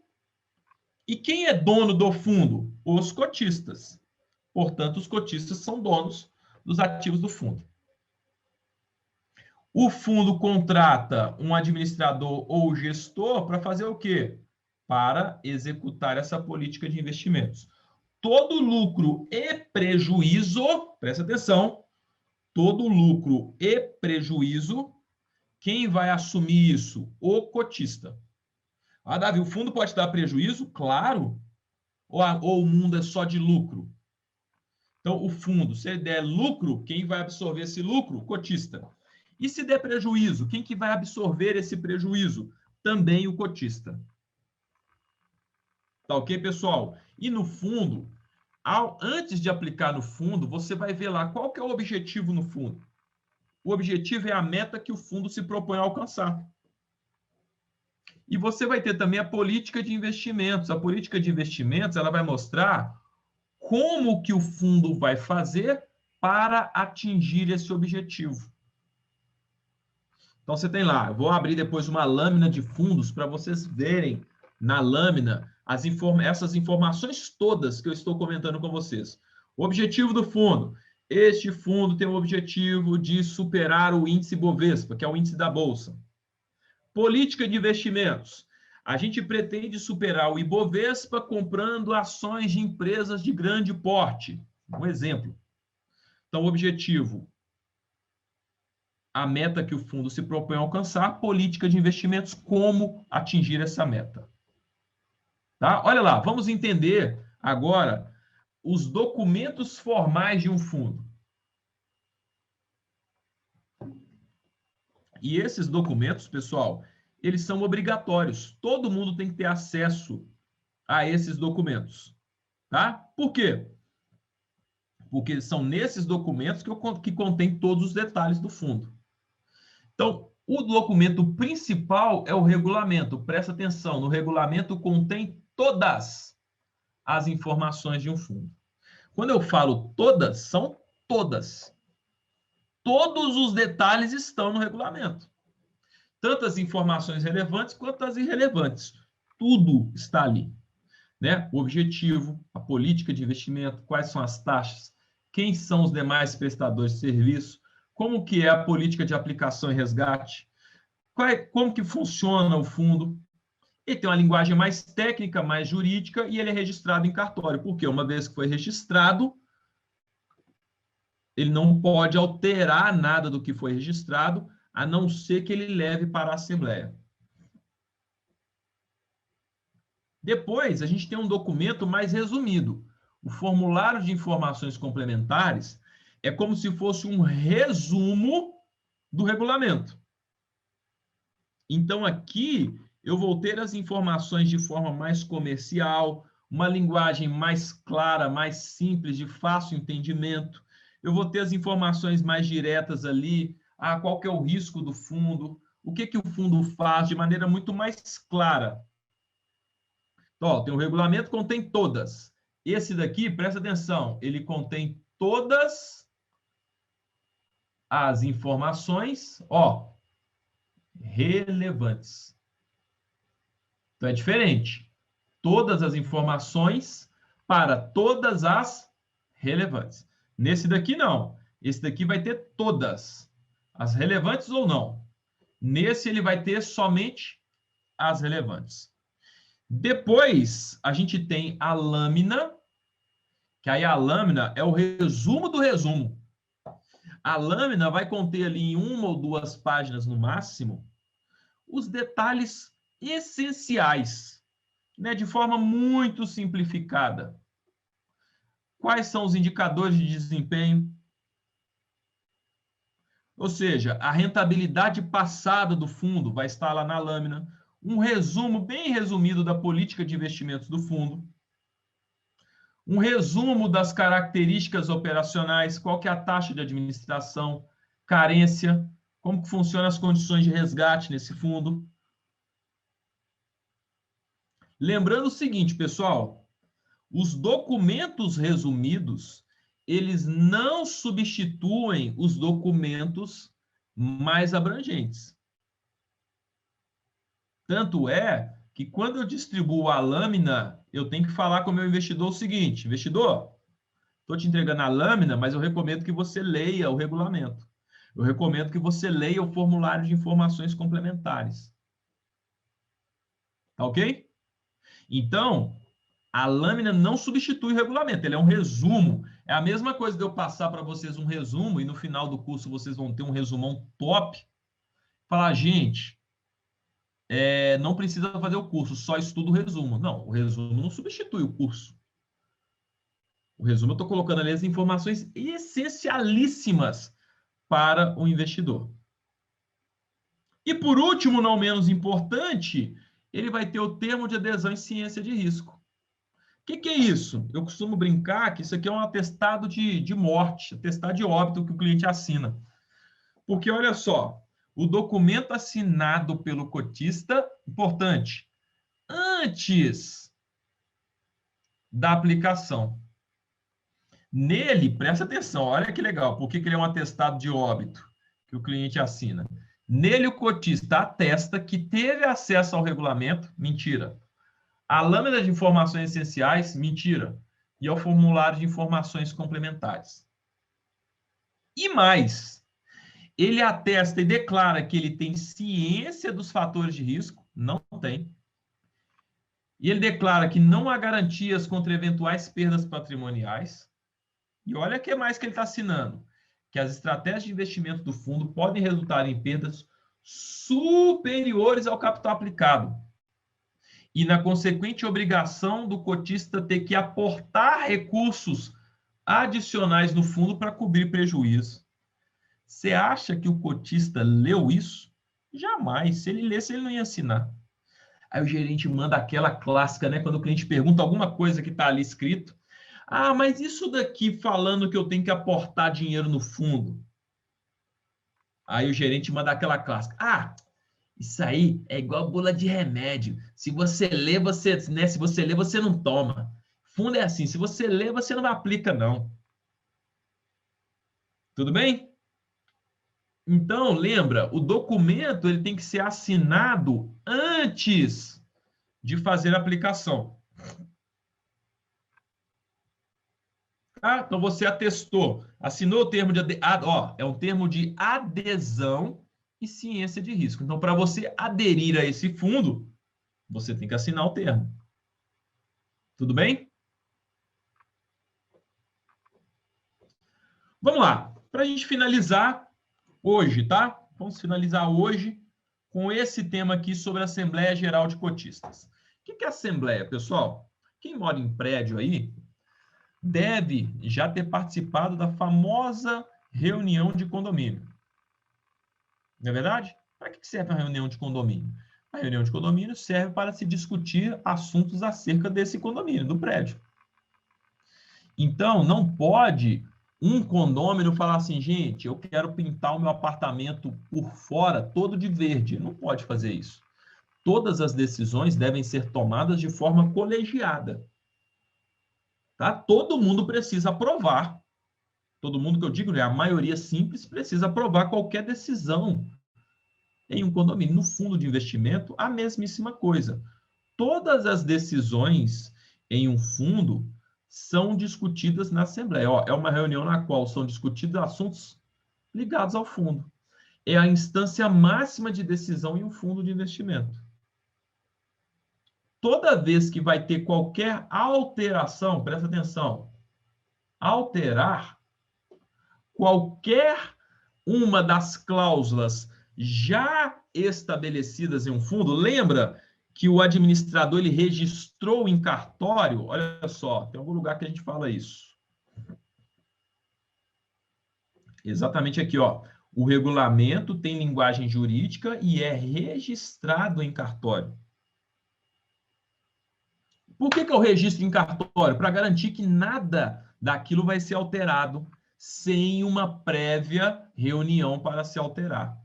E quem é dono do fundo? Os cotistas. Portanto, os cotistas são donos dos ativos do fundo. O fundo contrata um administrador ou gestor para fazer o quê? Para executar essa política de investimentos. Todo lucro e prejuízo, presta atenção, todo lucro e prejuízo, quem vai assumir isso? O cotista. Ah, Davi, o fundo pode dar prejuízo? Claro. Ou o mundo é só de lucro? Então, o fundo, se ele der lucro, quem vai absorver esse lucro? O cotista. E se der prejuízo, quem que vai absorver esse prejuízo? Também o cotista. Tá ok, pessoal? E no fundo, antes de aplicar no fundo, você vai ver lá qual que é o objetivo no fundo. O objetivo é a meta que o fundo se propõe a alcançar. E você vai ter também a política de investimentos. A política de investimentos, ela vai mostrar como que o fundo vai fazer para atingir esse objetivo. Então, você tem lá, eu vou abrir depois uma lâmina de fundos para vocês verem na lâmina essas informações todas que eu estou comentando com vocês. O objetivo do fundo. Este fundo tem o objetivo de superar o índice Bovespa, que é o índice da Bolsa. Política de investimentos. A gente pretende superar o Ibovespa comprando ações de empresas de grande porte. Um exemplo. Então, o objetivo, a meta que o fundo se propõe a alcançar, política de investimentos, como atingir essa meta. Tá? Olha lá, vamos entender agora os documentos formais de um fundo. E esses documentos, pessoal, eles são obrigatórios. Todo mundo tem que ter acesso a esses documentos. Tá? Por quê? Porque são nesses documentos que contém todos os detalhes do fundo. Então, o documento principal é o regulamento. Presta atenção, no regulamento contém todas as informações de um fundo. Quando eu falo todas, são todas. Todos os detalhes estão no regulamento. Tanto as informações relevantes quanto as irrelevantes. Tudo está ali. Né? O objetivo, a política de investimento, quais são as taxas, quem são os demais prestadores de serviço, como que é a política de aplicação e resgate, como que funciona o fundo. Ele tem uma linguagem mais técnica, mais jurídica, e ele é registrado em cartório, porque uma vez que foi registrado, ele não pode alterar nada do que foi registrado, a não ser que ele leve para a Assembleia. Depois, a gente tem um documento mais resumido. O formulário de informações complementares é como se fosse um resumo do regulamento. Então, aqui, eu vou ter as informações de forma mais comercial, uma linguagem mais clara, mais simples, de fácil entendimento. Eu vou ter as informações mais diretas ali, qual que é o risco do fundo, o que que o fundo faz, de maneira muito mais clara. Então, ó, tem o regulamento, contém todas. Esse daqui, presta atenção, ele contém todas as informações, ó, relevantes. Então, é diferente. Todas as informações para todas as relevantes. Nesse daqui, não. Esse daqui vai ter todas. As relevantes ou não. Nesse, ele vai ter somente as relevantes. Depois, a gente tem a lâmina, que aí a lâmina é o resumo do resumo. A lâmina vai conter ali em 1 ou 2 páginas no máximo os detalhes essenciais, né, de forma muito simplificada. Quais são os indicadores de desempenho? Ou seja, a rentabilidade passada do fundo vai estar lá na lâmina, um resumo bem resumido da política de investimentos do fundo, um resumo das características operacionais, qual que é a taxa de administração, carência, como que funcionam as condições de resgate nesse fundo. Lembrando o seguinte, pessoal, os documentos resumidos, eles não substituem os documentos mais abrangentes. Tanto é que quando eu distribuo a lâmina, eu tenho que falar com o meu investidor o seguinte: investidor, estou te entregando a lâmina, mas eu recomendo que você leia o regulamento. Eu recomendo que você leia o formulário de informações complementares. Tá ok? Então, a lâmina não substitui o regulamento, ele é um resumo. É a mesma coisa de eu passar para vocês um resumo e no final do curso vocês vão ter um resumão top. Falar, gente, não precisa fazer o curso, só estuda o resumo. Não, o resumo não substitui o curso. O resumo eu estou colocando ali as informações essencialíssimas para o investidor. E por último, não menos importante, ele vai ter o termo de adesão em ciência de risco. O que é isso? Eu costumo brincar que isso aqui é um atestado de morte, atestado de óbito que o cliente assina. Porque, olha só, o documento assinado pelo cotista, importante, antes da aplicação. Nele, presta atenção, olha que legal, por que ele é um atestado de óbito que o cliente assina? Nele, o cotista atesta que teve acesso ao regulamento, mentira. A lâmina de informações essenciais, mentira. E ao formulário de informações complementares. E mais, ele atesta e declara que ele tem ciência dos fatores de risco, não tem. E ele declara que não há garantias contra eventuais perdas patrimoniais. E olha o que mais que ele está assinando. Que as estratégias de investimento do fundo podem resultar em perdas superiores ao capital aplicado. E na consequente obrigação do cotista ter que aportar recursos adicionais no fundo para cobrir prejuízo. Você acha que o cotista leu isso? Jamais. Se ele lesse, ele não ia assinar. Aí o gerente manda aquela clássica, né? Quando o cliente pergunta alguma coisa que está ali escrito. Ah, mas isso daqui falando que eu tenho que aportar dinheiro no fundo. Aí o gerente manda aquela clássica. Ah, isso aí é igual bula de remédio. Se você lê, você, né? Se você lê, você não toma. Fundo é assim, se você lê, você não aplica, não. Tudo bem? Então, lembra, o documento ele tem que ser assinado antes de fazer a aplicação. Ah, então você atestou, assinou o termo de adesão, é um termo de adesão e ciência de risco. Então, para você aderir a esse fundo, você tem que assinar o termo. Tudo bem? Vamos lá, para a gente finalizar hoje, tá? Vamos finalizar hoje com esse tema aqui sobre a Assembleia Geral de Cotistas. O que é Assembleia, pessoal? Quem mora em prédio aí deve já ter participado da famosa reunião de condomínio. Não é verdade? Para que serve a reunião de condomínio? A reunião de condomínio serve para se discutir assuntos acerca desse condomínio, do prédio. Então, não pode um condômino falar assim, gente, eu quero pintar o meu apartamento por fora todo de verde. Não pode fazer isso. Todas as decisões devem ser tomadas de forma colegiada. Tá? Todo mundo precisa aprovar. Todo mundo que eu digo, né, a maioria simples precisa aprovar qualquer decisão em um condomínio. No fundo de investimento, a mesmíssima coisa. Todas as decisões em um fundo são discutidas na Assembleia. Ó, é uma reunião na qual são discutidos assuntos ligados ao fundo. É a instância máxima de decisão em um fundo de investimento. Toda vez que vai ter qualquer alteração, presta atenção, alterar qualquer uma das cláusulas já estabelecidas em um fundo, lembra que o administrador ele registrou em cartório? Olha só, tem algum lugar que a gente fala isso. Exatamente aqui, ó. O regulamento tem linguagem jurídica e é registrado em cartório. Por que eu registro em cartório? Para garantir que nada daquilo vai ser alterado sem uma prévia reunião para se alterar.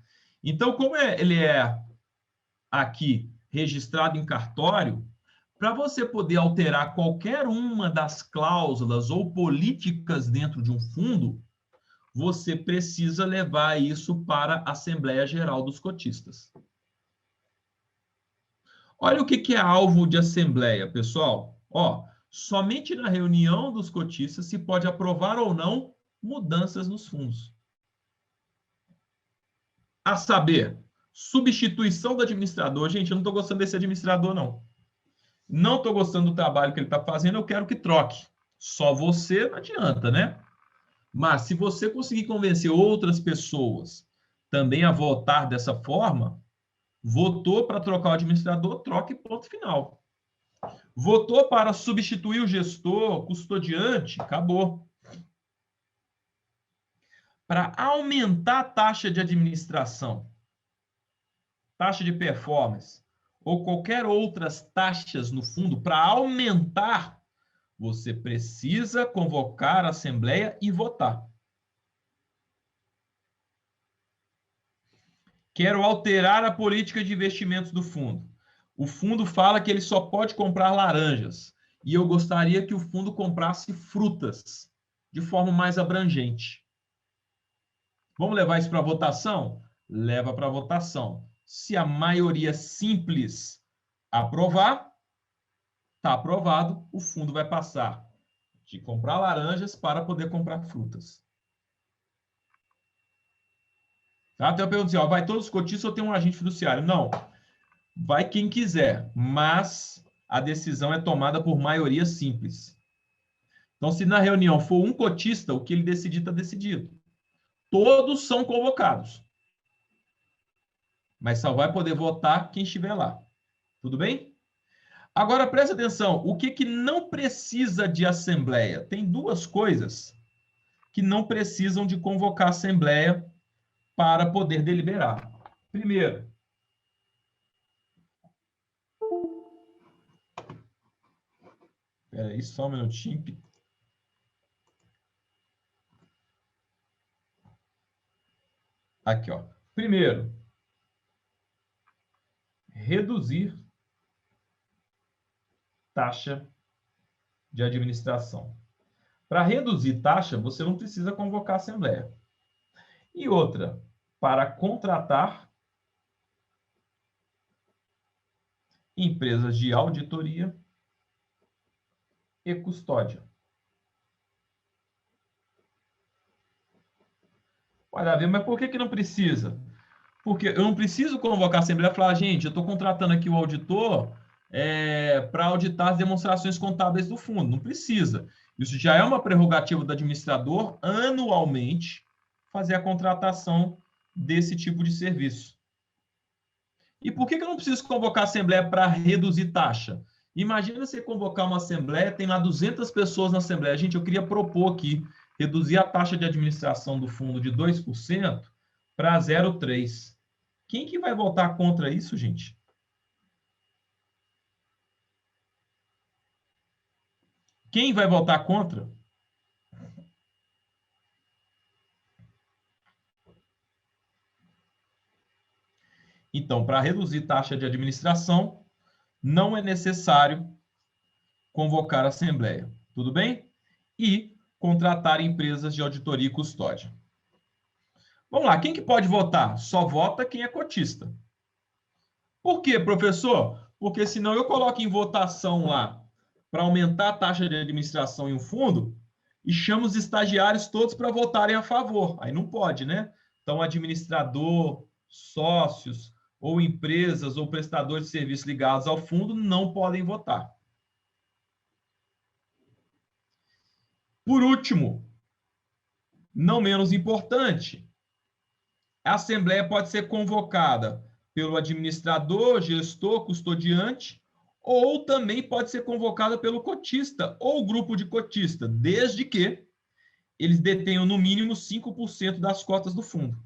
Então, como ele é aqui registrado em cartório, para você poder alterar qualquer uma das cláusulas ou políticas dentro de um fundo, você precisa levar isso para a Assembleia Geral dos Cotistas. Olha o que é alvo de assembleia, pessoal. Ó, somente na reunião dos cotistas se pode aprovar ou não mudanças nos fundos. A saber, substituição do administrador. Gente, eu não estou gostando desse administrador, não. Não estou gostando do trabalho que ele está fazendo, eu quero que troque. Só você não adianta, né? Mas se você conseguir convencer outras pessoas também a votar dessa forma, votou para trocar o administrador, troque, ponto final. Votou para substituir o gestor, custodiante, acabou. Para aumentar a taxa de administração, taxa de performance, ou qualquer outras taxas no fundo, para aumentar, você precisa convocar a assembleia e votar. Quero alterar a política de investimentos do fundo. O fundo fala que ele só pode comprar laranjas. E eu gostaria que o fundo comprasse frutas, de forma mais abrangente. Vamos levar isso para votação? Leva para votação. Se a maioria simples aprovar, está aprovado, o fundo vai passar de comprar laranjas para poder comprar frutas. Tá? Então eu pergunto assim, ó, vai todos os cotistas ou tem um agente fiduciário? Não. Vai quem quiser, mas a decisão é tomada por maioria simples. Então, se na reunião for um cotista, o que ele decidir está decidido. Todos são convocados. Mas só vai poder votar quem estiver lá. Tudo bem? Agora, presta atenção. O que não precisa de assembleia? Tem duas coisas que não precisam de convocar a assembleia para poder deliberar. Primeiro, espera aí só um minutinho. Aqui, ó. Primeiro, reduzir taxa de administração. Para reduzir taxa, você não precisa convocar a assembleia. E outra, para contratar empresas de auditoria e custódia. Olha, Davi, mas por que não precisa? Porque eu não preciso convocar a assembleia e falar, gente, eu estou contratando aqui o auditor para auditar as demonstrações contábeis do fundo. Não precisa. Isso já é uma prerrogativa do administrador, anualmente, fazer a contratação desse tipo de serviço. E por que eu não preciso convocar a assembleia para reduzir taxa? Imagina você convocar uma assembleia, tem lá 200 pessoas na assembleia. Gente, eu queria propor aqui, reduzir a taxa de administração do fundo de 2% para 0,3%. Quem que vai votar contra isso, gente? Quem vai votar contra? Então, para reduzir taxa de administração, não é necessário convocar a assembleia. Tudo bem? E contratar empresas de auditoria e custódia. Vamos lá, quem que pode votar? Só vota quem é cotista. Por quê, professor? Porque senão eu coloco em votação lá para aumentar a taxa de administração em um fundo e chamo os estagiários todos para votarem a favor. Aí não pode, né? Então, administrador, sócios ou empresas ou prestadores de serviços ligados ao fundo não podem votar. Por último, não menos importante, a assembleia pode ser convocada pelo administrador, gestor, custodiante, ou também pode ser convocada pelo cotista ou grupo de cotista, desde que eles detenham no mínimo 5% das cotas do fundo.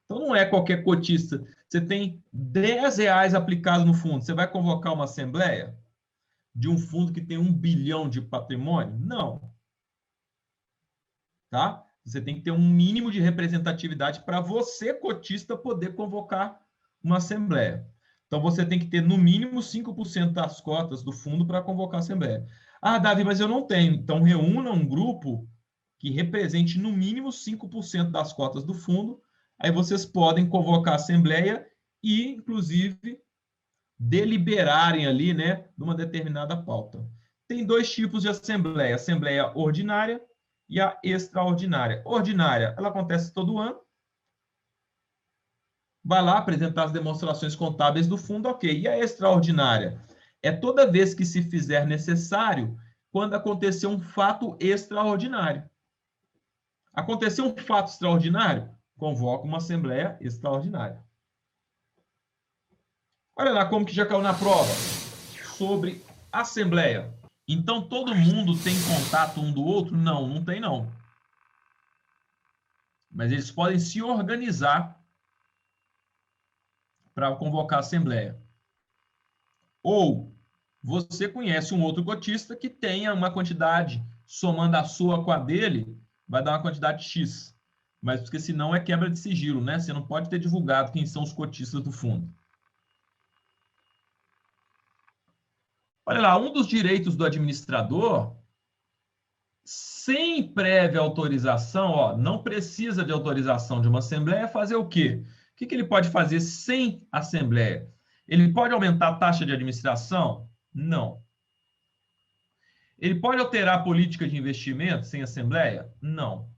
Então, não é qualquer cotista. Você tem R$10 aplicado no fundo, você vai convocar uma assembleia de um fundo que tem 1 bilhão de patrimônio? Não. Tá? Você tem que ter um mínimo de representatividade para você, cotista, poder convocar uma assembleia. Então, você tem que ter, no mínimo, 5% das cotas do fundo para convocar a assembleia. Ah, Davi, mas eu não tenho. Então, reúna um grupo que represente, no mínimo, 5% das cotas do fundo. Aí vocês podem convocar a assembleia e, inclusive, deliberarem ali, né, numa determinada pauta. Tem dois tipos de assembleia: assembleia ordinária e a extraordinária. Ordinária, ela acontece todo ano. Vai lá apresentar as demonstrações contábeis do fundo, ok. E a extraordinária? É toda vez que se fizer necessário, quando acontecer um fato extraordinário. Aconteceu um fato extraordinário? Convoca uma assembleia extraordinária. Olha lá como que já caiu na prova. Sobre Assembleia. Então, todo mundo tem contato um do outro? Não, não tem, não. Mas eles podem se organizar para convocar a assembleia. Ou você conhece um outro cotista que tenha uma quantidade, somando a sua com a dele, vai dar uma quantidade X. Mas porque senão é quebra de sigilo, né? Você não pode ter divulgado quem são os cotistas do fundo. Olha lá, um dos direitos do administrador, sem prévia autorização, ó, não precisa de autorização de uma assembleia, fazer o quê? O que ele pode fazer sem assembleia? Ele pode aumentar a taxa de administração? Não. Ele pode alterar a política de investimento sem assembleia? Não.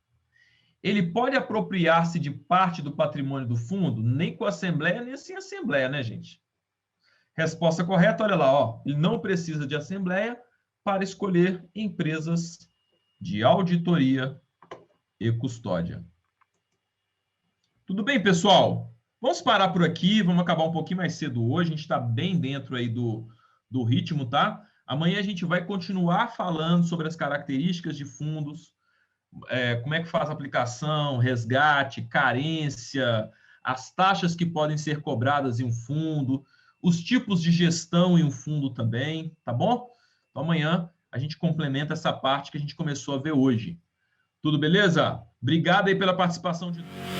Ele pode apropriar-se de parte do patrimônio do fundo? Nem com assembleia, nem sem assembleia, né, gente? Resposta correta, olha lá, ó, ele não precisa de assembleia para escolher empresas de auditoria e custódia. Tudo bem, pessoal? Vamos parar por aqui, vamos acabar um pouquinho mais cedo hoje, a gente está bem dentro aí do ritmo, tá? Amanhã a gente vai continuar falando sobre as características de fundos, como é que faz a aplicação, resgate, carência, as taxas que podem ser cobradas em um fundo, os tipos de gestão em um fundo também, tá bom? Então amanhã a gente complementa essa parte que a gente começou a ver hoje. Tudo beleza? Obrigado aí pela participação de todos.